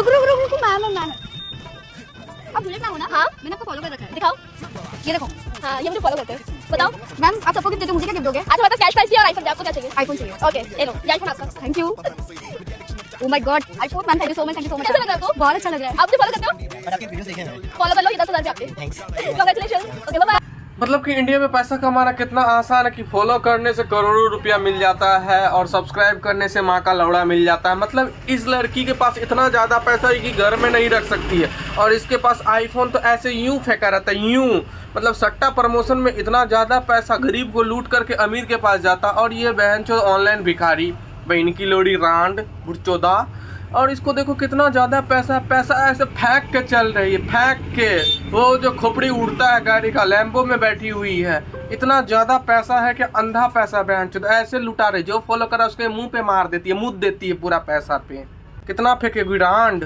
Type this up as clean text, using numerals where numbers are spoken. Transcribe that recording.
रुक रुक रुक रुक मैम आप बुलेट मैम हो ना? हाँ मैंने आपको फॉलो कर रखा है। दिखाओ ये देखो। हाँ ये मुझे फॉलो करते हैं। बताओ मैम आप सबको गिफ्ट देते हो, मुझे क्या गिफ्ट दोगे? आज हमारे पास कैश प्राइस भी और आईफोन, आपको क्या चाहिए? आईफोन चाहिए। ओके ले लो ये आईफोन आपका। Thank you. Oh my God iPhone ma'am, thank you so much. कैसा लग रहा है आपको? बहुत अच्छा लग रहा है। आप मुझे फॉलो करते हो? मैंने आपकी वीडियोस देखे हैं। फॉलो कर लो, ये 10,000 रुपए आपके। Thanks. Congratulations. Okay bye bye. मतलब कि इंडिया में पैसा कमाना कितना आसान है कि फॉलो करने से करोड़ों रुपया मिल जाता है और सब्सक्राइब करने से माँ का लौड़ा मिल जाता है। मतलब इस लड़की के पास इतना ज़्यादा पैसा है कि घर में नहीं रख सकती है, और इसके पास आईफोन तो ऐसे यूं फेंका रहता है यूं। मतलब सट्टा प्रमोशन में इतना ज़्यादा पैसा गरीब को लूट करके अमीर के पास जाता, और ये बहन चो ऑनलाइन भिखारी, बहन की लोड़ी रांड बुरचोदा। और इसको देखो कितना ज़्यादा पैसा ऐसे फेंक के चल रही है, फेंक के। वो जो खोपड़ी उड़ता है गाड़ी का, लैम्बो में बैठी हुई है। इतना ज़्यादा पैसा है कि अंधा पैसा बहन चो ऐसे लुटा रही, जो फॉलो करा उसके मुंह पे मार देती है, मुँह देती है पूरा पैसा पे। कितना फेंकेगी रांड।